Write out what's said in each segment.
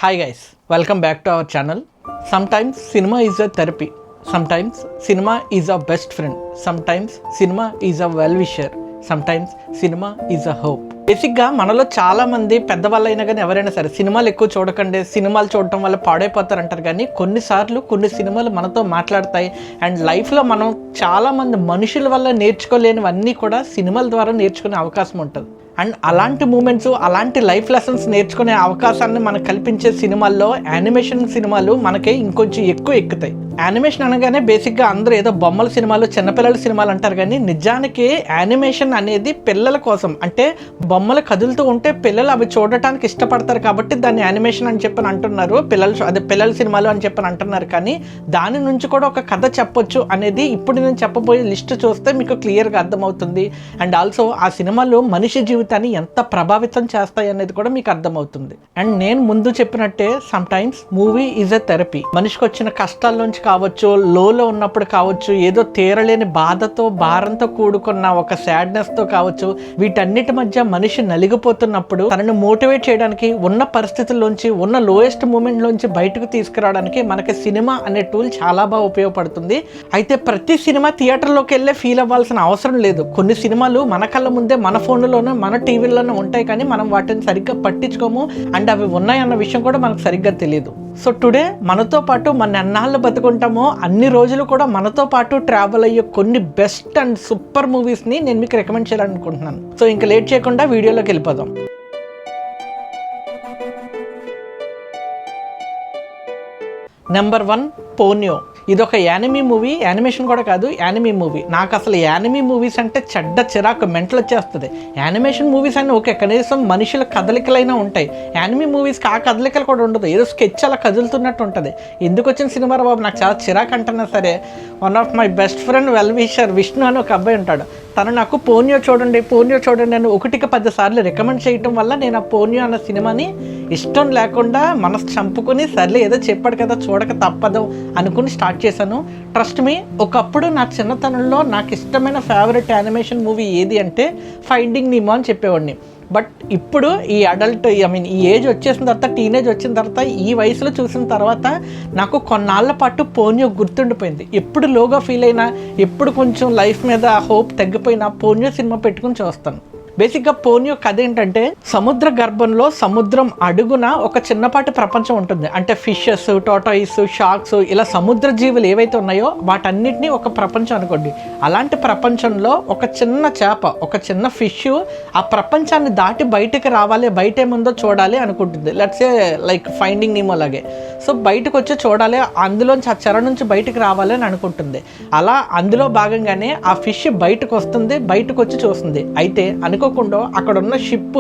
Hi guys, welcome back to our channel. Sometimes cinema is a therapy. Sometimes cinema is a best friend. Sometimes cinema is a well-wisher. Sometimes cinema is a hope. బేసిక్గా మనలో చాలామంది పెద్దవాళ్ళైనా కానీ ఎవరైనా సరే సినిమాలు ఎక్కువ చూడకండి, సినిమాలు చూడటం వల్ల పాడైపోతారు అంటారు. కానీ కొన్నిసార్లు కొన్ని సినిమాలు మనతో మాట్లాడతాయి. అండ్ లైఫ్లో మనం చాలామంది మనుషుల వల్ల నేర్చుకోలేనివన్నీ కూడా సినిమాల ద్వారా నేర్చుకునే అవకాశం ఉంటుంది. అండ్ అలాంటి మూమెంట్స్, అలాంటి లైఫ్ లెసన్స్ నేర్చుకునే అవకాశాన్ని మనకు కల్పించే సినిమాల్లో యానిమేషన్ సినిమాలు మనకి ఇంకొంచెం ఎక్కువ ఎక్కుతాయి. యానిమేషన్ అనగానే బేసిక్గా అందరూ ఏదో బొమ్మల సినిమాలు, చిన్నపిల్లల సినిమాలు అంటారు. కానీ నిజానికి యానిమేషన్ అనేది పిల్లల కోసం, అంటే బొమ్మలు కదులుతూ ఉంటే పిల్లలు అవి చూడటానికి ఇష్టపడతారు కాబట్టి దాన్ని యానిమేషన్ అని చెప్పని అంటున్నారు. పిల్లల సినిమాలు అని చెప్పని అంటున్నారు. కానీ దాని నుంచి కూడా ఒక కథ చెప్పొచ్చు అనేది ఇప్పుడు నేను చెప్పబోయే లిస్ట్ చూస్తే మీకు క్లియర్గా అర్థమవుతుంది. అండ్ ఆల్సో ఆ సినిమాలు మనిషి జీవితాన్ని ఎంత ప్రభావితం చేస్తాయి అనేది కూడా మీకు అర్థమవుతుంది. అండ్ నేను ముందు చెప్పినట్టే sometimes movie is a therapy. మనిషికి వచ్చిన కష్టాల్లోంచి కావచ్చు, లోలో ఉన్నప్పుడు కావచ్చు, ఏదో తీరలేని బాధతో, భారంతో కూడుకున్న ఒక సాడ్నెస్తో కావచ్చు, వీటన్నిటి మధ్య మనిషి నలిగిపోతున్నప్పుడు తనని మోటివేట్ చేయడానికి, ఉన్న పరిస్థితుల్లోంచి, ఉన్న లోయెస్ట్ మూమెంట్లోంచి బయటకు తీసుకురావడానికి మనకి సినిమా అనే టూల్ చాలా బాగా ఉపయోగపడుతుంది. అయితే ప్రతి సినిమా థియేటర్లోకి వెళ్ళే ఫీల్ అవ్వాల్సిన అవసరం లేదు. కొన్ని సినిమాలు మన కళ్ళ ముందే, మన ఫోన్లోనే, మన టీవీలోనే ఉంటాయి. కానీ మనం వాటిని సరిగ్గా పట్టించుకోము. అండ్ అవి ఉన్నాయన్న విషయం కూడా మనకు సరిగ్గా తెలియదు. సో టుడే మనతో పాటు మన ఎన్నాళ్ళు బతుకుంటామో అన్ని రోజులు కూడా మనతో పాటు ట్రావెల్ అయ్యే కొన్ని బెస్ట్ అండ్ సూపర్ మూవీస్ని నేను మీకు రికమెండ్ చేయాలనుకుంటున్నాను. సో ఇంకా లేట్ చేయకుండా వీడియోలోకి వెళ్ళిపోదాం. నెంబర్ 1 పోన్యో. ఇదొక యానిమీ మూవీ, యానిమేషన్ కూడా కాదు, యానిమీ మూవీ. నాకు అసలు యానిమీ మూవీస్ అంటే చెడ్డ చిరాకు, మెంటలు వచ్చేస్తుంది. యానిమేషన్ మూవీస్ అని ఓకే, కనీసం మనుషుల కదలికలైనా ఉంటాయి. యానిమీ మూవీస్కి ఆ కదలికలు కూడా ఉండదు, ఏదో స్కెచ్ అలా కదులుతున్నట్టు ఉంటుంది. ఎందుకు వచ్చిన సినిమా బాబు, నాకు చాలా చిరాకు అంటున్నా సరే. One of my best friend well-wisher Vishnu అని ఒక అబ్బాయి ఉంటాడు. తను నాకు పోన్యో చూడండి అని 1కి 10 సార్లు రికమెండ్ చేయటం వల్ల నేను ఆ పోన్యో అన్న సినిమాని ఇష్టం లేకుండా మనసు చంపుకుని సర్లే ఏదో చెప్పాడు కదా చూడక తప్పదు అనుకుని స్టార్ట్ చేశాను. ట్రస్ట్ మీ, ఒకప్పుడు నా చిన్నతనంలో నాకు ఇష్టమైన ఫేవరెట్ యానిమేషన్ మూవీ ఏది అంటే ఫైండింగ్ నీమో అని చెప్పేవాడిని. బట్ ఇప్పుడు ఈ అడల్ట్ ఈ ఏజ్ వచ్చేసిన తర్వాత, టీనేజ్ వచ్చిన తర్వాత, ఈ వయసులో చూసిన తర్వాత నాకు కొన్నాళ్ళ పాటు పోన్యో గుర్తుండిపోయింది. ఎప్పుడు లోగా ఫీల్ అయినా, ఎప్పుడు కొంచెం లైఫ్ మీద హోప్ తగ్గిపోయినా పోన్యో సినిమా పెట్టుకుని చూస్తాను. బేసిక్గా పోన్యో కథ ఏంటంటే, సముద్ర గర్భంలో, సముద్రం అడుగున ఒక చిన్నపాటి ప్రపంచం ఉంటుంది. అంటే ఫిషెస్, టోటాయిస్, షార్క్స్, ఇలా సముద్ర జీవులు ఏవైతే ఉన్నాయో వాటన్నిటినీ ఒక ప్రపంచం అనుకోండి. అలాంటి ప్రపంచంలో ఒక చిన్న చేప, ఒక చిన్న ఫిష్ ఆ ప్రపంచాన్ని దాటి బయటకు రావాలి, బయట ఏముందో చూడాలి అనుకుంటుంది. Let's A like finding Nemo లాగే. సో బయటకు వచ్చి చూడాలి, అందులోంచి ఆ చెర నుంచి బయటకు రావాలి అని అనుకుంటుంది. అలా అందులో భాగంగానే ఆ ఫిష్ బయటకు వస్తుంది, బయటకు వచ్చి చూస్తుంది. అయితే అనుకోకుండా అక్కడ ఉన్న షిప్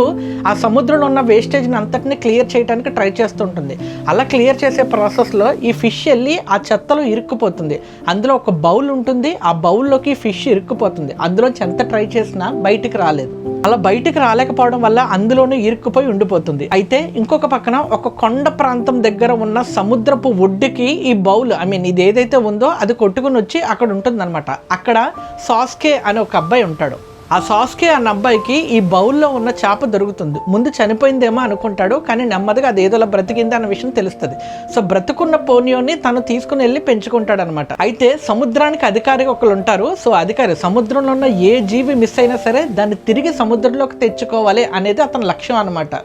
ఆ సముద్రంలో ఉన్న వేస్టేజ్ని అంతటిని క్లియర్ చేయడానికి ట్రై చేస్తుంటుంది. అలా క్లియర్ చేసే ప్రాసెస్లో ఈ ఫిష్ వెళ్ళి ఆ చెత్తలో ఇరుక్కుపోతుంది. అందులో ఒక బౌల్ ఉంటుంది, ఆ బౌల్లోకి ఫిష్ ఇరుక్కుపోతుంది. అందులోంచి ఎంత ట్రై చేసినా బయటికి రాలేదు. అలా బయటికి రాలేకపోవడం వల్ల అందులోనే ఇరుక్కుపోయి ఉండిపోతుంది. అయితే ఇంకొక పక్కన ఒక కొండ ప్రాంతం దగ్గర ఉన్న సముద్రపు ఒడ్డుకి ఈ బౌల్ ఇది ఏదైతే ఉందో అది కొట్టుకుని వచ్చి అక్కడ ఉంటుందన్నమాట. అక్కడ సాస్కే అనే ఒక అబ్బాయి ఉంటాడు. ఆ సాస్కే అన్న అబ్బాయికి ఈ బౌల్లో ఉన్న చేప దొరుకుతుంది. ముందు చనిపోయిందేమో అనుకుంటాడు, కానీ నెమ్మదిగా అది ఏదోలా బ్రతికింది అన్న విషయం తెలుస్తుంది. సో బ్రతుకున్న పోనియోని తను తీసుకుని వెళ్ళి పెంచుకుంటాడు అనమాట. అయితే సముద్రానికి అధికారిగా ఒకరు ఉంటారు. సో అధికారి సముద్రంలో ఉన్న ఏ జీవి మిస్ అయినా సరే దాన్ని తిరిగి సముద్రంలోకి తెచ్చుకోవాలి అనేది అతని లక్ష్యం అనమాట.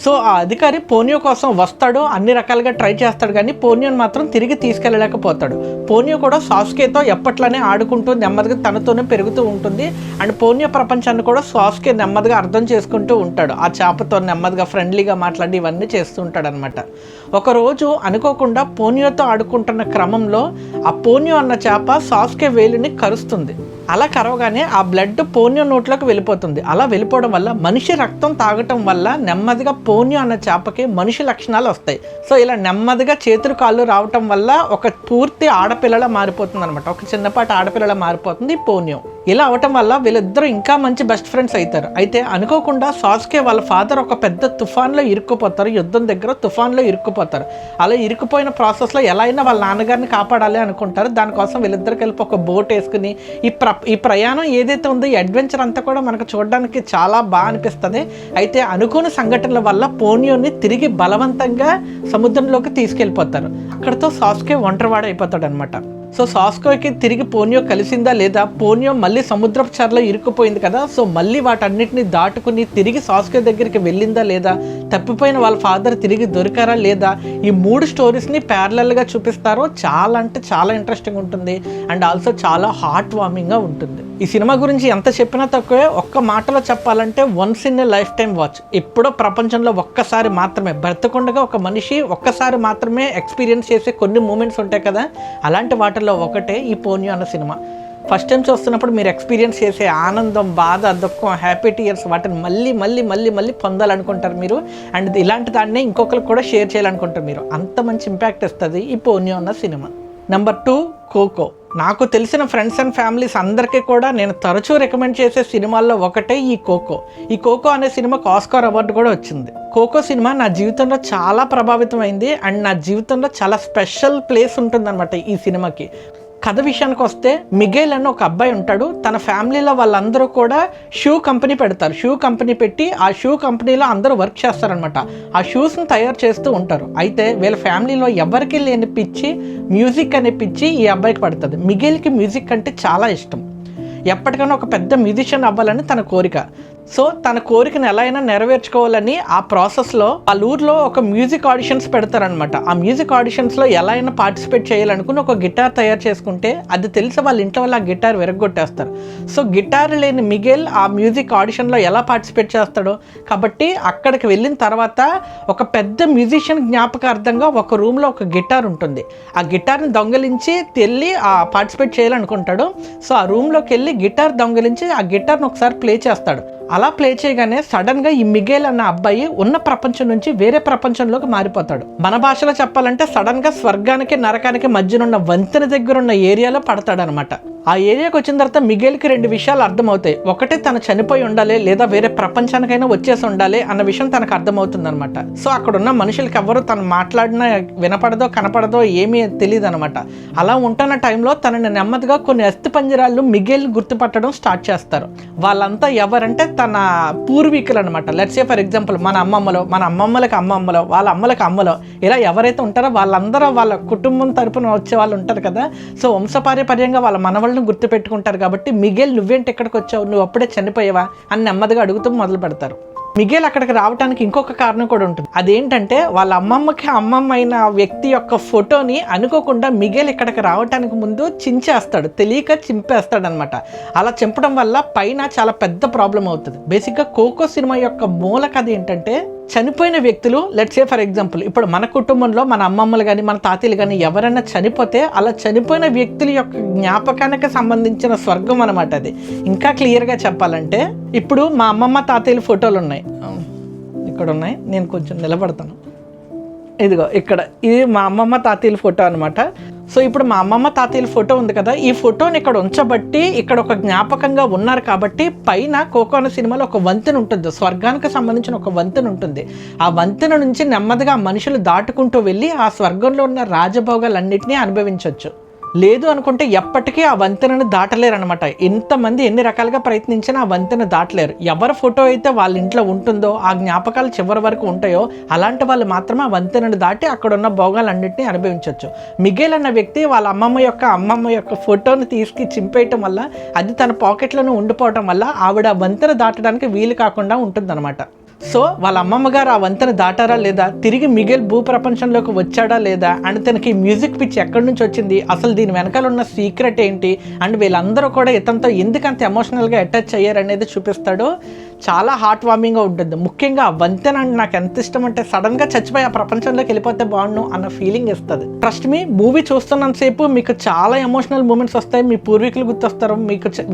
సో ఆ అధికారి పోనియో కోసం వస్తాడు, అన్ని రకాలుగా ట్రై చేస్తాడు, కానీ పోనియోని మాత్రం తిరిగి తీసుకెళ్ళలేకపోతాడు. పోనియో కూడా సాస్కేతో ఎప్పట్లానే ఆడుకుంటూ నెమ్మదిగా తనతోనే పెరుగుతూ ఉంటుంది. అండ్ పోనియో ప్రపంచాన్ని కూడా సాస్కే నెమ్మదిగా అర్థం చేసుకుంటూ ఉంటాడు. ఆ చేపతో నెమ్మదిగా ఫ్రెండ్లీగా మాట్లాడి ఇవన్నీ చేస్తూ ఉంటాడు అనమాట. ఒకరోజు అనుకోకుండా పోనియోతో ఆడుకుంటున్న క్రమంలో ఆ పోనియో అన్న చేప సాస్కే వేలుని కరుస్తుంది. అలా కరవగానే ఆ బ్లడ్ పోనియో నోట్లోకి వెళ్ళిపోతుంది. అలా వెళ్ళిపోవడం వల్ల మనిషి రక్తం తాగటం వల్ల నెమ్మదిగా పోనియో అన్న చేపకి మనిషి లక్షణాలు వస్తాయి. సో ఇలా నెమ్మదిగా చేతులు కాళ్ళు రావటం వల్ల ఒక పూర్తి ఆడపిల్లలా మారిపోతుంది అనమాట. ఒక చిన్నపాటి ఆడపిల్లలా మారిపోతుంది పోనియో. ఇలా అవటం వల్ల వీళ్ళిద్దరూ ఇంకా మంచి బెస్ట్ ఫ్రెండ్స్ అవుతారు. అయితే అనుకోకుండా సాస్కే వాళ్ళ ఫాదర్ ఒక పెద్ద తుఫాన్లో ఇరుక్కుపోతారు, యుద్ధం దగ్గర తుఫాన్లో ఇరుక్కుపోతారు. అలా ఇరుక్కుపోయిన ప్రాసెస్లో ఎలా అయినా వాళ్ళ నాన్నగారిని కాపాడాలి అనుకుంటారు. దానికోసం వీళ్ళిద్దరు కలిపి ఒక బోట్ వేసుకుని ఈ ప్రయాణం ఏదైతే ఉందో ఈ అడ్వెంచర్ అంతా కూడా మనకు చూడడానికి చాలా బాగా అనిపిస్తుంది. అయితే అనుకోని సంఘటనల వల్ల పోనియోని తిరిగి బలవంతంగా సముద్రంలోకి తీసుకెళ్ళిపోతారు. అక్కడితో సాస్కే ఒంటరివాడు అయిపోతాడు అనమాట. సో సాస్కోకి తిరిగి పోనియో కలిసిందా లేదా, పోనియో మళ్ళీ సముద్రపు చర్లో ఇరుక్కుపోయింది కదా, సో మళ్ళీ వాటన్నిటిని దాటుకుని తిరిగి సాస్కో దగ్గరికి వెళ్ళిందా లేదా, తప్పిపోయిన వాళ్ళ ఫాదర్ తిరిగి దొరికారా లేదా, ఈ 3 స్టోరీస్ని ప్యారలల్గా చూపిస్తారో చాలా అంటే చాలా ఇంట్రెస్టింగ్ ఉంటుంది. అండ్ ఆల్సో చాలా హార్ట్ వార్మింగ్గా ఉంటుంది. ఈ సినిమా గురించి ఎంత చెప్పినా తక్కువే. ఒక్క మాటలో చెప్పాలంటే once in a life time watch. ఎప్పుడో ప్రపంచంలో ఒక్కసారి మాత్రమే, బ్రతకుండగా ఒక మనిషి ఒక్కసారి మాత్రమే ఎక్స్పీరియన్స్ చేసే కొన్ని మూమెంట్స్ ఉంటాయి కదా, అలాంటి వాటిల్లో ఒకటే ఈ పోనియో అన్న సినిమా. ఫస్ట్ టైం చూస్తున్నప్పుడు మీరు ఎక్స్పీరియన్స్ చేసే ఆనందం, బాధ, దుఃఖం, హ్యాపీ టీయర్స్ వాటిని మళ్ళీ మళ్ళీ మళ్ళీ మళ్ళీ పొందాలనుకుంటారు మీరు. అండ్ ఇలాంటి దాన్ని ఇంకొకరికి కూడా షేర్ చేయాలనుకుంటారు మీరు. అంత మంచి ఇంపాక్ట్ ఇస్తుంది ఈ పోనియో అన్న సినిమా. Number 2 cocoa. నాకు తెలిసిన ఫ్రెండ్స్ అండ్ ఫ్యామిలీస్ అందరికీ కూడా నేను తరచూ రికమెండ్ చేసే సినిమాల్లో ఒకటే ఈ కోకో. ఈ కోకో అనే సినిమాకు ఆస్కార్ అవార్డు కూడా వచ్చింది. కోకో సినిమా నా జీవితంలో చాలా ప్రభావితం అయింది. అండ్ నా జీవితంలో చాలా స్పెషల్ ప్లేస్ ఉంటుందన్నమాట ఈ సినిమాకి. కథ విషయానికి వస్తే, మిగేల్ అని ఒక అబ్బాయి ఉంటాడు. తన ఫ్యామిలీలో వాళ్ళందరూ కూడా షూ కంపెనీ పెడతారు. షూ కంపెనీ పెట్టి ఆ షూ కంపెనీలో అందరూ వర్క్ చేస్తారనమాట. ఆ షూస్ని తయారు చేస్తూ ఉంటారు. అయితే వీళ్ళ ఫ్యామిలీలో ఎవరికి లేని పిచ్చి, మ్యూజిక్ అనే పిచ్చి ఈ అబ్బాయికి పడుతుంది. మిగేల్కి మ్యూజిక్ అంటే చాలా ఇష్టం. ఎప్పటికైనా ఒక పెద్ద మ్యూజిషియన్ అవ్వాలని తన కోరిక. సో తన కోరికను ఎలా అయినా నెరవేర్చుకోవాలని ఆ ప్రాసెస్లో వాళ్ళ ఊర్లో ఒక మ్యూజిక్ ఆడిషన్స్ పెడతారనమాట. ఆ మ్యూజిక్ ఆడిషన్స్లో ఎలా అయినా పార్టిసిపేట్ చేయాలనుకుని ఒక గిటార్ తయారు చేసుకుంటే అది తెలిసి వాళ్ళ ఇంట్లో వాళ్ళు ఆ గిటార్ విరగొట్టేస్తారు. సో గిటార్ లేని మిగేల్ ఆ మ్యూజిక్ ఆడిషన్లో ఎలా పార్టిసిపేట్ చేస్తాడో, కాబట్టి అక్కడికి వెళ్ళిన తర్వాత ఒక పెద్ద మ్యూజిషియన్ జ్ఞాపకార్థంగా ఒక రూమ్లో ఒక గిటార్ ఉంటుంది. ఆ గిటార్ని దొంగలించి వెళ్ళి ఆ పార్టిసిపేట్ చేయాలనుకుంటాడు. సో ఆ రూమ్లోకి వెళ్ళి గిటార్ దొంగలించి ఆ గిటార్ని ఒకసారి ప్లే చేస్తాడు. అలా ప్లే చేయగానే సడన్గా ఈ మిగేల్ అన్న అబ్బాయి ఉన్న ప్రపంచం నుంచి వేరే ప్రపంచంలోకి మారిపోతాడు. మన భాషలో చెప్పాలంటే సడన్గా స్వర్గానికి నరకానికి మధ్యనున్న వంతెన దగ్గర ఉన్న ఏరియాలో పడతాడనమాట. ఆ ఏరియాకి వచ్చిన తర్వాత మిగేల్కి 2 విషయాలు అర్థమవుతాయి. ఒకటి, తను చనిపోయి ఉండాలి లేదా వేరే ప్రపంచానికైనా వచ్చేసి ఉండాలి అన్న విషయం తనకు అర్థమవుతుంది అనమాట. సో అక్కడ ఉన్న మనుషులకి ఎవరు తను మాట్లాడినా వినపడదో కనపడదో ఏమీ తెలియదు అనమాట. అలా ఉంటున్న టైంలో తనని నెమ్మదిగా కొన్ని అస్థి పంజరాలు మిగేల్ గుర్తుపట్టడం స్టార్ట్ చేస్తారు. వాళ్ళంతా ఎవరంటే తన పూర్వీకులు అనమాట. లెట్స్ సే ఫర్ ఎగ్జాంపుల్ మన అమ్మమ్మలో, మన అమ్మమ్మలకి అమ్మమ్మలో, వాళ్ళ అమ్మలకి అమ్మలో, ఇలా ఎవరైతే ఉంటారో వాళ్ళందరూ వాళ్ళ కుటుంబం తరపున వచ్చే వాళ్ళు ఉంటారు కదా. సో వంశపార్యపర్యంగా వాళ్ళ మనవళ్ళని గుర్తుపెట్టుకుంటారు. కాబట్టి మిగేల్ నువ్వేంటి ఎక్కడికి వచ్చావు, నువ్వు అప్పుడే చనిపోయావా అని నెమ్మదిగా అడుగుతూ మొదలు పెడతారు. మిగేల్ అక్కడికి రావడానికి ఇంకొక కారణం కూడా ఉంటుంది. అదేంటంటే వాళ్ళ అమ్మమ్మకి అమ్మమ్మ అయిన వ్యక్తి యొక్క ఫోటోని అనుకోకుండా మిగేల్ ఇక్కడికి రావడానికి ముందు చించేస్తాడు, తెలియక చింపేస్తాడు అనమాట. అలా చింపడం వల్ల పైన చాలా పెద్ద ప్రాబ్లం అవుతుంది. బేసిక్గా కోకో సినిమా యొక్క మూల కథ ఏంటంటే, చనిపోయిన వ్యక్తులు, లెట్స్ సే ఫర్ ఎగ్జాంపుల్ ఇప్పుడు మన కుటుంబంలో మన అమ్మమ్మలు కానీ మన తాతయ్యలు కానీ ఎవరైనా చనిపోతే అలా చనిపోయిన వ్యక్తుల యొక్క జ్ఞాపకానికి సంబంధించిన స్వర్గం అనమాట అది. ఇంకా క్లియర్గా చెప్పాలంటే, ఇప్పుడు మా అమ్మమ్మ తాతయ్యల ఫోటోలు ఉన్నాయి, ఇక్కడ ఉన్నాయి, నేను కొంచెం నిలబడతాను, ఇదిగో ఇక్కడ, ఇది మా అమ్మమ్మ తాతయ్యల ఫోటో అనమాట. సో ఇప్పుడు మా అమ్మమ్మ తాతయ్యల ఫోటో ఉంది కదా, ఈ ఫోటోని ఇక్కడ ఉంచబట్టి ఇక్కడ ఒక జ్ఞాపకంగా ఉన్నారు. కాబట్టి పైన కోకో అనే సినిమాలో ఒక వంతెన ఉంటుంది, స్వర్గానికి సంబంధించిన ఒక వంతెన ఉంటుంది. ఆ వంతెన నుంచి నెమ్మదిగా మనుషులు దాటుకుంటూ వెళ్ళి ఆ స్వర్గంలో ఉన్న రాజభోగాలన్నింటినీ అనుభవించవచ్చు. లేదు అనుకుంటే ఎప్పటికీ ఆ వంతెనను దాటలేరు అనమాట. ఎంతమంది ఎన్ని రకాలుగా ప్రయత్నించినా ఆ వంతెన దాటలేరు. ఎవరి ఫోటో అయితే వాళ్ళ ఇంట్లో ఉంటుందో, ఆ జ్ఞాపకాలు చివరి వరకు ఉంటాయో, అలాంటి వాళ్ళు మాత్రమే ఆ వంతెనను దాటి అక్కడ ఉన్న భోగాలన్నింటినీ అనుభవించవచ్చు. మిగేల్ అన్న వ్యక్తి వాళ్ళ అమ్మమ్మ యొక్క ఫోటోని తీసుకు చింపేయటం వల్ల, అది తన పాకెట్లోనే ఉండిపోవటం వల్ల ఆవిడ వంతెన దాటడానికి వీలు కాకుండా ఉంటుందన్నమాట. సో వాళ్ళ అమ్మమ్మ గారు ఆ వంతెన దాటారా లేదా, తిరిగి మిగేల్ భూప్రపంచంలోకి వచ్చాడా లేదా, అండ్ తనకి మ్యూజిక్ పిచ్ ఎక్కడి నుంచి వచ్చింది, అసలు దీని వెనకాల ఉన్న సీక్రెట్ ఏంటి, అండ్ వీళ్ళందరూ కూడా ఇతనితో ఎందుకంత ఎమోషనల్గా అటాచ్ అయ్యారనేది చూపిస్తాడు. చాలా హార్ట్ వార్మింగ్గా ఉంటుంది. ముఖ్యంగా ఆ వంతెన నాకు ఎంత ఇష్టం అంటే, సడన్గా చచ్చిపోయి ఆ ప్రపంచంలోకి వెళ్ళిపోతే బాగుండు అన్న ఫీలింగ్ ఇస్తుంది. ట్రస్ట్ మీ, మూవీ చూస్తున్నంతసేపు మీకు చాలా ఎమోషనల్ మూమెంట్స్ వస్తాయి. మీ పూర్వీకులు గుర్తొస్తారు,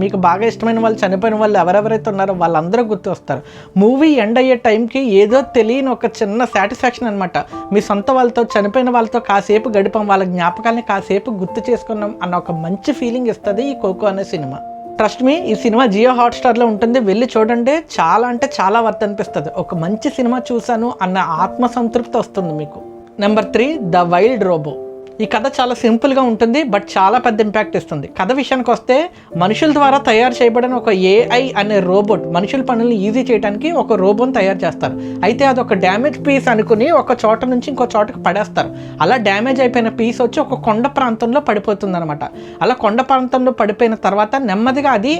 మీకు బాగా ఇష్టమైన వాళ్ళు, చనిపోయిన వాళ్ళు ఎవరెవరైతే ఉన్నారో వాళ్ళందరూ గుర్తొస్తారు. మూవీ ఎండ్ అయ్యే టైంకి ఏదో తెలియని ఒక చిన్న సాటిస్ఫాక్షన్ అనమాట. మీ సొంత వాళ్ళతో, చనిపోయిన వాళ్ళతో కాసేపు గడిపాం, వాళ్ళ జ్ఞాపకాలని కాసేపు గుర్తు చేసుకున్నాం అన్న ఒక మంచి ఫీలింగ్ ఇస్తుంది ఈ కోకో అనే సినిమా. ట్రస్ట్ మీ, ఈ సినిమా జియో హాట్స్టార్లో ఉంటుంది, వెళ్ళి చూడండి. చాలా అంటే చాలా వర్త్ అనిపిస్తుంది. ఒక మంచి సినిమా చూశాను అన్న ఆత్మసంతృప్తి వస్తుంది మీకు. Number 3 the wild robot. ఈ కథ చాలా సింపుల్గా ఉంటుంది, బట్ చాలా పెద్ద ఇంపాక్ట్ ఇస్తుంది. కథ విషయానికి వస్తే, మనుషుల ద్వారా తయారు చేయబడిన ఒక ఏఐ అనే రోబోట్ మనుషుల పనులను ఈజీ చేయడానికి ఒక రోబోని తయారు చేస్తారు. అయితే అది ఒక డ్యామేజ్ పీస్ అనుకుని ఒక చోట నుంచి ఇంకో చోటకి పడేస్తారు. అలా డ్యామేజ్ అయిపోయిన పీస్ వచ్చి ఒక కొండ ప్రాంతంలో పడిపోతుంది అనమాట. అలా కొండ ప్రాంతంలో పడిపోయిన తర్వాత నెమ్మదిగా అది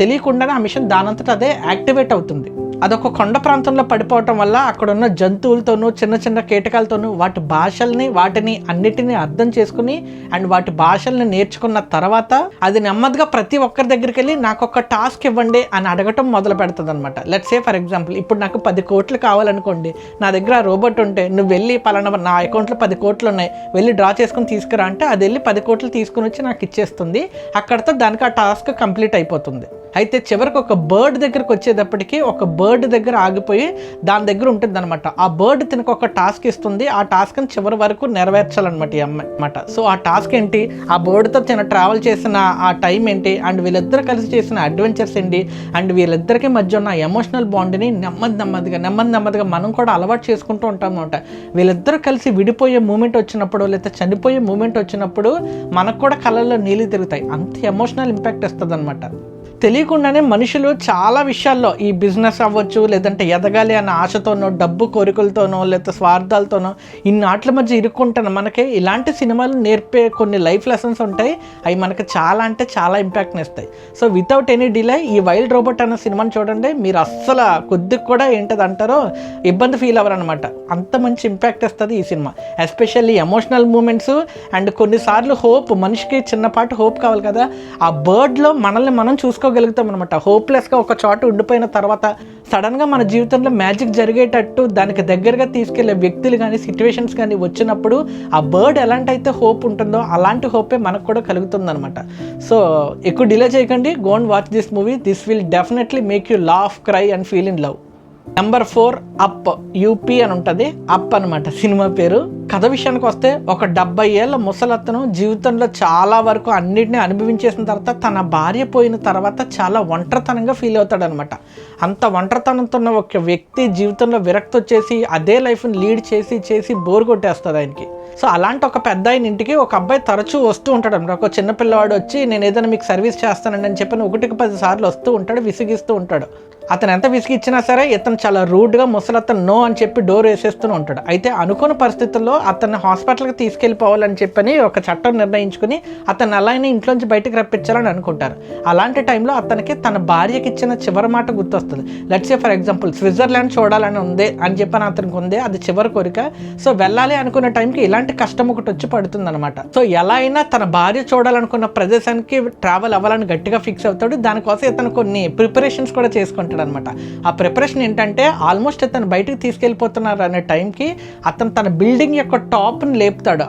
తెలియకుండానే ఆ మిషన్ దానంతటా అదే యాక్టివేట్ అవుతుంది. అదొక కొండ ప్రాంతంలో పడిపోవటం వల్ల అక్కడ ఉన్న జంతువులతోనూ చిన్న చిన్న కీటకాలతోనూ వాటి భాషల్ని వాటిని అన్నిటినీ అర్థం చేసుకుని అండ్ వాటి భాషల్ని నేర్చుకున్న తర్వాత అది నెమ్మదిగా ప్రతి ఒక్కరి దగ్గరికి వెళ్ళి నాకు ఒక టాస్క్ ఇవ్వండి అని అడగటం మొదలు పెడుతుంది అనమాట. లెట్స్ సే ఫర్ ఎగ్జాంపుల్, ఇప్పుడు నాకు 10 కోట్లు కావాలనుకోండి, నా దగ్గర ఆ రోబోట్ ఉంటే నువ్వు వెళ్ళి పలానా నా అకౌంట్లో 10 కోట్లు ఉన్నాయి, వెళ్ళి డ్రా చేసుకుని తీసుకురా అంటే అది వెళ్ళి 10 కోట్లు తీసుకుని వచ్చి నాకు ఇచ్చేస్తుంది. అక్కడితో దానికి ఆ టాస్క్ కంప్లీట్ అయిపోతుంది. అయితే చివరికి ఒక బర్డ్ దగ్గరకు వచ్చేటప్పటికి ఒక బర్డ్ దగ్గర ఆగిపోయి దాని దగ్గర ఉంటుంది అనమాట. ఆ బర్డ్ తినకు ఒక టాస్క్ ఇస్తుంది. ఆ టాస్క్ని చివరి వరకు నెరవేర్చాలన్నమాట ఈ అమ్మాయి అనమాట. సో ఆ టాస్క్ ఏంటి, ఆ బర్డ్తో తిన ట్రావెల్ చేసిన ఆ టైం ఏంటి, అండ్ వీళ్ళిద్దరు కలిసి చేసిన అడ్వెంచర్స్ ఏంటి, అండ్ వీళ్ళిద్దరికి మధ్య ఉన్న ఎమోషనల్ బాండ్ని నెమ్మదిగా మనం కూడా అలవాటు చేసుకుంటూ ఉంటాం అనమాట. వీళ్ళిద్దరు కలిసి విడిపోయే మూమెంట్ వచ్చినప్పుడు లేదా చనిపోయే మూమెంట్ వచ్చినప్పుడు మనకు కూడా కళ్ళల్లో నీళ్ళు తిరుగుతాయి. అంత ఎమోషనల్ ఇంపాక్ట్ వస్తుంది అనమాట. తెలియకుండానే మనుషులు చాలా విషయాల్లో ఈ బిజినెస్ అవ్వచ్చు, లేదంటే ఎదగాలి అన్న ఆశతోనో, డబ్బు కోరికలతోనో, లేదా స్వార్థాలతోనో ఇన్నాట్ల మధ్య ఇరుక్కుంటాను. మనకి ఇలాంటి సినిమాలు నేర్పే కొన్ని లైఫ్ లెసన్స్ ఉంటాయి. అవి మనకి చాలా అంటే చాలా ఇంపాక్ట్ని ఇస్తాయి. సో వితౌట్ ఎనీ డిలే ఈ వైల్డ్ రోబోట్ అన్న సినిమాని చూడండి. మీరు అస్సలు కొద్దిగా కూడా ఏంటది అంటారో ఇబ్బంది ఫీల్ అవ్వరనమాట. అంత మంచి ఇంపాక్ట్ ఇస్తుంది ఈ సినిమా. ఎస్పెషల్లీ ఎమోషనల్ మూమెంట్స్ అండ్ కొన్నిసార్లు హోప్, మనిషికి చిన్నపాటి హోప్ కావాలి కదా, ఆ బర్డ్లో మనల్ని మనం చూసుకోగలుగుతాం అనమాట. హోప్లెస్గా ఒక చోట ఉండిపోయిన తర్వాత సడన్గా మన జీవితంలో మ్యాజిక్ జరిగేటట్టు దానికి దగ్గరగా తీసుకెళ్లే వ్యక్తులు కానీ సిచ్యువేషన్స్ కానీ వచ్చినప్పుడు ఆ బర్డ్ ఎలాంటి అయితే హోప్ ఉంటుందో అలాంటి హోపే మనకు కూడా కలుగుతుంది అనమాట. సో ఎక్కువ డిలే చేయకండి, go and watch this movie. This will definitely make you laugh, cry and feel in love. Number 4 up. UP అని ఉంటుంది, అప్ అనమాట సినిమా పేరు. కథ విషయానికి వస్తే, ఒక 70 ఏళ్ళ ముసలతను జీవితంలో చాలా వరకు అన్నిటినీ అనుభవించేసిన తర్వాత తన భార్య పోయిన తర్వాత చాలా ఒంటరితనంగా ఫీల్ అవుతాడనమాట. అంత ఒంటరితనంతో ఉన్న ఒక వ్యక్తి జీవితంలో విరక్తి వచ్చేసి అదే లైఫ్ని లీడ్ చేసి బోర్ కొట్టేస్తుంది ఆయనకి. సో అలాంటి ఒక పెద్ద ఆయన ఇంటికి ఒక అబ్బాయి తరచూ వస్తూ ఉంటాడు అనమాట. ఒక చిన్న పిల్లవాడు వచ్చి నేను ఏదైనా మీకు సర్వీస్ చేస్తానండి అని చెప్పి 1-10 సార్లు వస్తూ ఉంటాడు, విసిగిస్తూ ఉంటాడు. అతను ఎంత విసిగిచ్చినా సరే ఇతను చాలా రూడ్గా ముసలతను నో అని చెప్పి డోర్ వేసేస్తూ ఉంటాడు. అయితే అనుకున్న పరిస్థితుల్లో అతన్ని హాస్పిటల్కి తీసుకెళ్ళిపోవాలని చెప్పని ఒక చట్టం నిర్ణయించుకుని అతను అలా అయినా ఇంట్లోంచి బయటకు రప్పించాలని అనుకుంటారు. అలాంటి టైంలో అతనికి తన భార్యకి ఇచ్చిన చివరి మాట గుర్తొస్తుంది. Let's say for example, Switzerland చూడాలని ఉంది అని చెప్పని అతనికి ఉంది, అది చివరి కోరిక. సో వెళ్ళాలి అనుకున్న టైంకి ఇలాంటి కష్టం ఒకటి వచ్చి పడుతుంది అనమాట. సో ఎలా అయినా తన భార్య చూడాలనుకున్న ప్రదేశానికి ట్రావెల్ అవ్వాలని గట్టిగా ఫిక్స్ అవుతాడు. దానికోసం ఇతను కొన్ని ప్రిపరేషన్స్ కూడా చేసుకుంటాడు అనమాట. ఆ ప్రిపరేషన్ ఏంటంటే, ఆల్మోస్ట్ అతను బయటకు తీసుకెళ్ళిపోతున్నారు అనే టైంకి అతను తన బిల్డింగ్ యొక్క టాప్ని లేపుతాడు.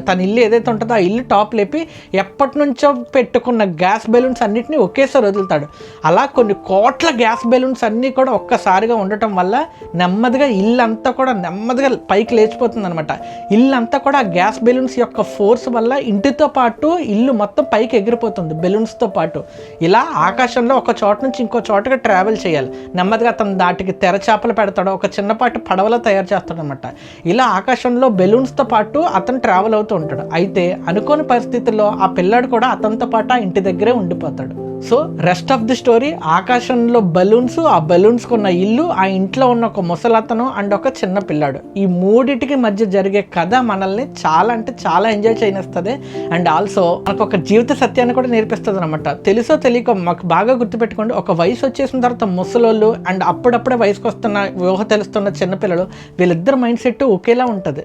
తన ఇల్లు ఏదైతే ఉంటుందో ఆ ఇల్లు టాప్ లేపి ఎప్పటి నుంచో పెట్టుకున్న గ్యాస్ బెలూన్స్ అన్నిటిని ఒకేసారి వదులుతాడు. అలా కొన్ని కోట్ల గ్యాస్ బెలూన్స్ అన్నీ కూడా ఒక్కసారిగా ఉండటం వల్ల నెమ్మదిగా ఇల్లంతా కూడా నెమ్మదిగా పైకి లేచిపోతుంది అనమాట. ఇల్లంతా కూడా ఆ గ్యాస్ బెలూన్స్ యొక్క ఫోర్స్ వల్ల ఇంటితో పాటు ఇల్లు మొత్తం పైకి ఎగిరిపోతుంది బెలూన్స్తో పాటు. ఇలా ఆకాశంలో ఒక చోట నుంచి ఇంకో చోటకి ట్రావెల్ చేయాలి. నెమ్మదిగా అతను దాటికి తెరచాపలు పెడతాడు, ఒక చిన్నపాటి పడవలో తయారు చేస్తాడు అనమాట. ఇలా ఆకాశంలో బెలూన్స్తో పాటు అతను ట్రావెల్ అవుతూ ఉంటాడు. అయితే అనుకోని పరిస్థితుల్లో ఆ పిల్లాడు కూడా అతనితో పాటు ఆ ఇంటి దగ్గరే ఉండిపోతాడు. So rest of the story, ఆకాశంలో బెలూన్స్, ఆ బెలూన్స్కి ఉన్న ఇల్లు, ఆ ఇంట్లో ఉన్న ఒక ముసలతను అండ్ ఒక చిన్న పిల్లాడు, ఈ మూడిటికి మధ్య జరిగే కథ మనల్ని చాలా అంటే చాలా ఎంజాయ్ చేయనిస్తుంది. అండ్ ఆల్సో మనకు ఒక జీవిత సత్యాన్ని కూడా నేర్పిస్తుంది అనమాట. తెలుసో తెలియక మాకు బాగా గుర్తుపెట్టుకోండి, ఒక వయసు వచ్చేసిన తర్వాత ముసలోళ్ళు అండ్ అప్పుడప్పుడే వయసుకు వస్తున్న ఊహ తెలుస్తున్న చిన్నపిల్లలు, వీళ్ళిద్దరు మైండ్ సెట్ ఒకేలా ఉంటుంది.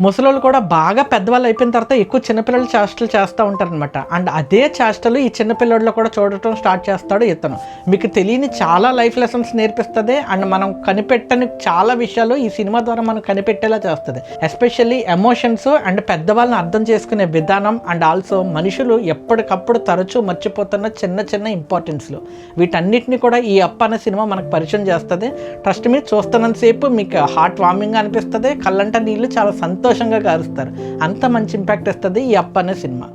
ముసలోళ్ళు కూడా బాగా పెద్దవాళ్ళు అయిపోయిన తర్వాత ఎక్కువ చిన్నపిల్లలు చేష్టలు చేస్తూ ఉంటారనమాట. అండ్ అదే చేష్టలు ఈ చిన్నపిల్లల్లో కూడా చూడటం స్టార్ట్ చేస్తాడు ఇతను. మీకు తెలియని చాలా లైఫ్ లెసన్స్ నేర్పిస్తుంది. అండ్ మనం కనిపెట్టని చాలా విషయాలు ఈ సినిమా ద్వారా మనం కనిపెట్టేలా చేస్తుంది. ఎస్పెషల్లీ ఎమోషన్స్ అండ్ పెద్దవాళ్ళని అర్థం చేసుకునే విధానం అండ్ ఆల్సో మనుషులు ఎప్పటికప్పుడు తరచూ మర్చిపోతున్న చిన్న చిన్న ఇంపార్టెన్స్లు, వీటన్నిటిని కూడా ఈ అప్ అనే సినిమా మనకు పరిచయం చేస్తుంది. ట్రస్ట్ మీ, చూస్తున్నంతసేపు మీకు హార్ట్ వార్మింగ్ అనిపిస్తుంది, కళ్ళంట నీళ్ళు చాలా సంతోషంగా కారుస్తారు. అంత మంచి ఇంపాక్ట్ ఇస్తుంది ఈ అప్ అనే cinema.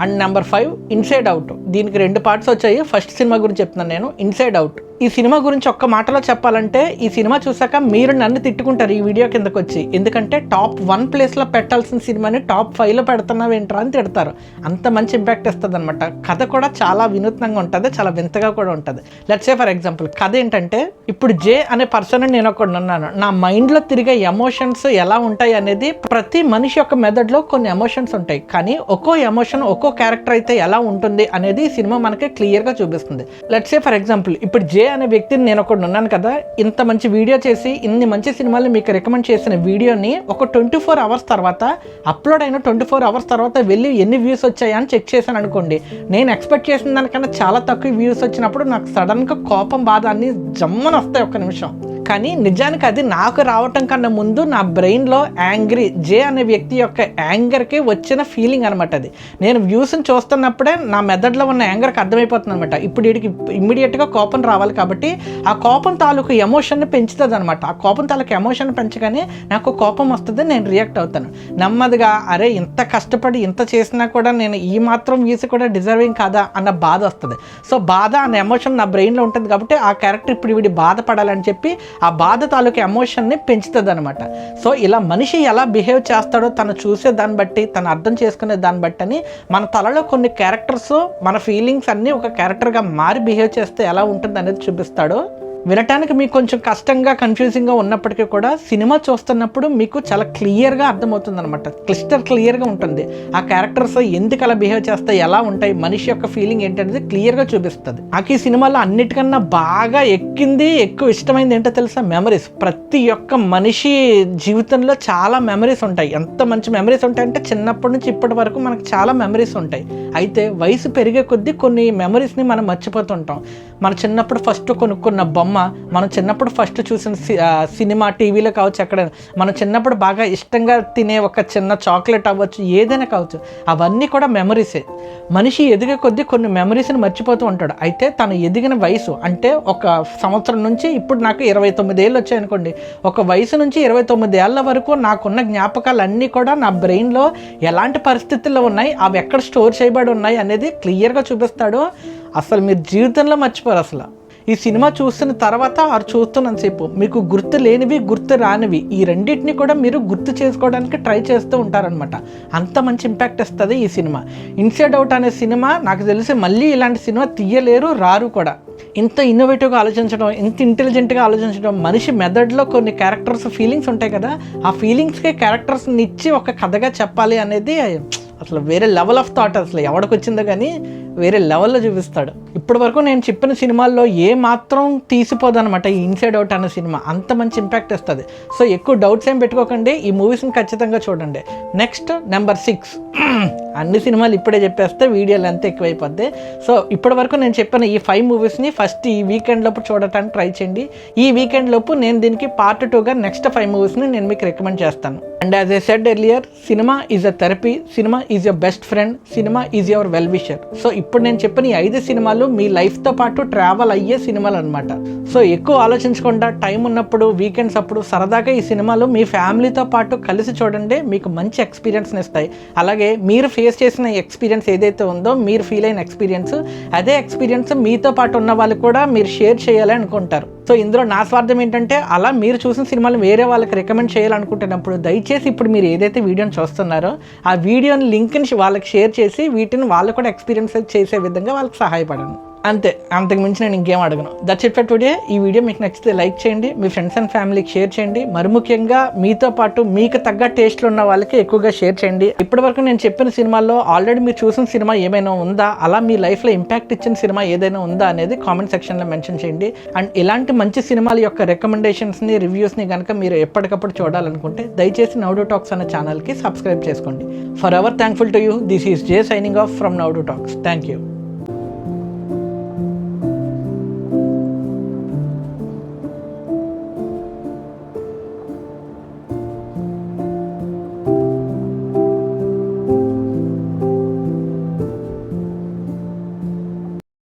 And number 5 inside out. దీనికి 2 పార్ట్స్ వచ్చాయి. ఫస్ట్ సినిమా గురించి చెప్తున్నాను నేను, ఇన్సైడ్ అవుట్. ఈ సినిమా గురించి ఒక్క మాటలో చెప్పాలంటే ఈ సినిమా చూసాక మీరు నన్ను తిట్టుకుంటారు ఈ వీడియో కిందకు వచ్చి, ఎందుకంటే టాప్ 1 ప్లేస్లో పెట్టాల్సిన సినిమాని టాప్ 5లో పెడుతున్నావు ఏంట్రా అని తిడతారు. అంత మంచి ఇంపాక్ట్ ఇస్తుంది అనమాట. కథ కూడా చాలా వినూత్నంగా ఉంటుంది, చాలా వింతగా కూడా ఉంటుంది. లెట్స్ సే ఫర్ ఎగ్జాంపుల్ కథ ఏంటంటే, ఇప్పుడు జే అనే పర్సన్ నేను ఒకటి ఉన్నాను, నా మైండ్లో తిరిగే ఎమోషన్స్ ఎలా ఉంటాయి అనేది, ప్రతి మనిషి యొక్క మెథడ్లో కొన్ని ఎమోషన్స్ ఉంటాయి, కానీ ఒక్కో ఎమోషన్ ఒక్కో క్యారెక్టర్ అయితే ఎలా ఉంటుంది అనేది ఈ సినిమా మనకి క్లియర్గా చూపిస్తుంది. లెట్స్ సే ఫర్ ఎగ్జాంపుల్ ఇప్పుడు జే అనే వ్యక్తిని నేను ఒకటి ఉన్నాను కదా, ఇంత మంచి వీడియో చేసి ఇన్ని మంచి సినిమాలు మీకు రికమెండ్ చేసిన వీడియోని ఒక 24 అవర్స్ తర్వాత, అప్లోడ్ అయిన 24 అవర్స్ తర్వాత వెళ్ళి ఎన్ని వ్యూస్ వచ్చాయా అని చెక్ చేశాను అనుకోండి, నేను ఎక్స్పెక్ట్ చేసిన దానికన్నా చాలా తక్కువ వ్యూస్ వచ్చినప్పుడు నాకు సడన్గా కోపం, బాధ అన్ని జమ్మని వస్తాయి ఒక్క నిమిషం. కానీ నిజానికి అది నాకు రావటం కన్నా ముందు నా బ్రెయిన్లో యాంగ్రీ, జే అనే వ్యక్తి యొక్క యాంగర్కి వచ్చిన ఫీలింగ్ అనమాట. అది నేను వ్యూస్ని చూస్తున్నప్పుడే నా మెదడులో ఉన్న యాంగర్కి అర్థమైపోతుంది అనమాట. ఇప్పుడు వీడికి ఇమ్మీడియట్గా కోపం రావాలి కాబట్టి ఆ కోపం తాలూకు ఎమోషన్ని పెంచుతుంది అనమాట. ఆ కోపం తాలూకు ఎమోషన్ పెంచగానే నాకు కోపం వస్తుంది, నేను రియాక్ట్ అవుతాను. నెమ్మదిగా అరే ఇంత కష్టపడి ఇంత చేసినా కూడా నేను ఈ మాత్రం వ్యూస్ కూడా డిజర్వింగ్ కాదా అన్న బాధ వస్తుంది. సో బాధ అన్న ఎమోషన్ నా బ్రెయిన్లో ఉంటుంది కాబట్టి ఆ క్యారెక్టర్ ఇప్పుడు వీడి బాధపడాలని చెప్పి ఆ బాధ తాలూకు ఎమోషన్ని పెంచుతుంది అనమాట. సో ఇలా మనిషి ఎలా బిహేవ్ చేస్తాడో తను చూసే దాన్ని బట్టి, తను అర్థం చేసుకునే దాన్ని బట్టి అని మన తలలో కొన్ని క్యారెక్టర్స్, మన ఫీలింగ్స్ అన్నీ ఒక క్యారెక్టర్గా మారి బిహేవ్ చేస్తే ఎలా ఉంటుంది అనేది చూపిస్తాడు. వినటానికి మీకు కొంచెం కష్టంగా, కన్ఫ్యూజింగ్గా ఉన్నప్పటికీ కూడా సినిమా చూస్తున్నప్పుడు మీకు చాలా క్లియర్గా అర్థమవుతుంది అనమాట. క్లియర్గా ఉంటుంది. ఆ క్యారెక్టర్స్ ఎందుకు అలా బిహేవ్ చేస్తాయి, ఎలా ఉంటాయి, మనిషి యొక్క ఫీలింగ్ ఏంటనేది క్లియర్గా చూపిస్తుంది. నాకు ఈ సినిమాలో అన్నిటికన్నా బాగా ఎక్కువ ఇష్టమైంది ఏంటో తెలుసా? మెమరీస్. ప్రతి ఒక్క మనిషి జీవితంలో చాలా మెమరీస్ ఉంటాయి. ఎంత మంచి మెమరీస్ ఉంటాయంటే చిన్నప్పటి నుంచి ఇప్పటి వరకు మనకు చాలా మెమరీస్ ఉంటాయి. అయితే వయసు పెరిగే కొద్దీ కొన్ని మెమరీస్ని మనం మర్చిపోతుంటాం. మన చిన్నప్పుడు ఫస్ట్ కొనుక్కున్న బొమ్మ, మనం చిన్నప్పుడు ఫస్ట్ చూసిన సినిమా, టీవీలో కావచ్చు, ఎక్కడైనా మనం చిన్నప్పుడు బాగా ఇష్టంగా తినే ఒక చిన్న చాక్లెట్ అవ్వచ్చు, ఏదైనా కావచ్చు, అవన్నీ కూడా మెమరీసే. మనిషి ఎదిగే కొద్దీ కొన్ని మెమరీస్ని మర్చిపోతూ ఉంటాడు. అయితే తను ఎదిగిన వయసు అంటే ఒక సంవత్సరం నుంచి ఇప్పుడు నాకు 29 ఏళ్ళు వచ్చాయనుకోండి, ఒక వయసు నుంచి 29 ఏళ్ళ వరకు నాకున్న జ్ఞాపకాలు అన్నీ కూడా నా బ్రెయిన్లో ఎలాంటి పరిస్థితుల్లో ఉన్నాయి, అవి ఎక్కడ స్టోర్ చేయబడి ఉన్నాయి అనేది క్లియర్గా చూపిస్తాడు. అసలు మీరు జీవితంలో మర్చిపోరు. అసలు ఈ సినిమా చూస్తున్న తర్వాత చూస్తున్నంతసేపు మీకు గుర్తు లేనివి, గుర్తు రానివి, ఈ రెండింటిని కూడా మీరు గుర్తు చేసుకోవడానికి ట్రై చేస్తూ ఉంటారనమాట. అంత మంచి ఇంపాక్ట్ ఇస్తుంది ఈ సినిమా. ఇన్సైడ్ అవుట్ అనే సినిమా నాకు తెలిసి మళ్ళీ ఇలాంటి సినిమా తీయలేరు, రారు కూడా. ఇంత ఇన్నోవేటివ్గా ఆలోచించడం, ఇంత ఇంటెలిజెంట్గా ఆలోచించడం, మనిషి మెథడ్లో కొన్ని క్యారెక్టర్స్, ఫీలింగ్స్ ఉంటాయి కదా, ఆ ఫీలింగ్స్కే క్యారెక్టర్స్ని ఇచ్చి ఒక కథగా చెప్పాలి అనేది అసలు వేరే లెవెల్ ఆఫ్ థాట్. అసలు ఎవడికి వచ్చిందో కానీ వేరే లెవెల్లో చూపిస్తాడు. ఇప్పటి వరకు నేను చెప్పిన సినిమాల్లో ఏ మాత్రం తీసిపోదనమాట ఈ ఇన్సైడ్ అవుట్ అనే సినిమా. అంత మంచి ఇంపాక్ట్ ఇస్తుంది. సో ఎక్కువ డౌట్స్ ఏం పెట్టుకోకండి, ఈ మూవీస్ని ఖచ్చితంగా చూడండి. Next number 6. అన్ని సినిమాలు ఇప్పుడే చెప్పేస్తే వీడియో లెంత్ ఎక్కువైపోద్ది. సో ఇప్పటి వరకు నేను చెప్పిన ఈ 5 మూవీస్ని ఫస్ట్ ఈ వీకెండ్ లోపు చూడటానికి ట్రై చేయండి. ఈ వీకెండ్ లోపు నేను దీనికి పార్ట్ 2గా నెక్స్ట్ 5 మూవీస్ని నేను మీకు రికమెండ్ చేస్తాను. And as I said earlier, cinema is a therapy, cinema is your best friend, cinema is your well wisher. So ఇప్పుడు నేను చెప్పిన ఈ 5 సినిమాలు మీ లైఫ్తో పాటు ట్రావెల్ అయ్యే సినిమాలు అనమాట. సో ఎక్కువ ఆలోచించకుండా టైం ఉన్నప్పుడు, వీకెండ్స్ అప్పుడు సరదాగా ఈ సినిమాలు మీ ఫ్యామిలీతో పాటు కలిసి చూడండి. మీకు మంచి ఎక్స్పీరియన్స్ని ఇస్తాయి. అలాగే మీరు ఫేస్ చేసిన ఎక్స్పీరియన్స్ ఏదైతే ఉందో, మీరు ఫీల్ అయిన ఎక్స్పీరియన్స్, అదే ఎక్స్పీరియన్స్ మీతో పాటు ఉన్న వాళ్ళు కూడా మీరు షేర్ చేయాలి అనుకుంటారు. సో ఇందులో నా స్వార్థం ఏంటంటే, అలా మీరు చూసిన సినిమాలు వేరే వాళ్ళకి రికమెండ్ చేయాలనుకుంటున్నప్పుడు దయచేసి ఇప్పుడు మీరు ఏదైతే వీడియోని చూస్తున్నారో ఆ వీడియోని లింక్ని వాళ్ళకి షేర్ చేసి వీటిని వాళ్ళు కూడా ఎక్స్పీరియన్స్ చేసే విధంగా వాళ్ళకి సహాయపడండి. అంతే, అంతకు మించి నేను ఇంకేం అడగను. That's it for today. ఈ వీడియో మీకు నచ్చితే లైక్ చేయండి, మీ ఫ్రెండ్స్ అండ్ ఫ్యామిలీకి షేర్ చేయండి. మరి ముఖ్యంగా మీతో పాటు మీకు తగ్గ టేస్ట్లు ఉన్న వాళ్ళకి ఎక్కువగా షేర్ చేయండి. ఇప్పటివరకు నేను చెప్పిన సినిమాల్లో ఆల్రెడీ మీరు చూసిన సినిమా ఏమైనా ఉందా, అలా మీ లైఫ్లో ఇంపాక్ట్ ఇచ్చిన సినిమా ఏదైనా ఉందా అనేది కామెంట్ సెక్షన్లో మెన్షన్ చేయండి. అండ్ ఇలాంటి మంచి సినిమాల యొక్క రికమెండేషన్స్ని, రివ్యూస్ని కనుక మీరు ఎప్పటికప్పుడు చూడాలనుకుంటే దయచేసి నౌడు టాక్స్ అనే ఛానల్కి సబ్స్క్రైబ్ చేసుకోండి. For ever thankful to you. This is J signing off from Naidu talks. Thank you.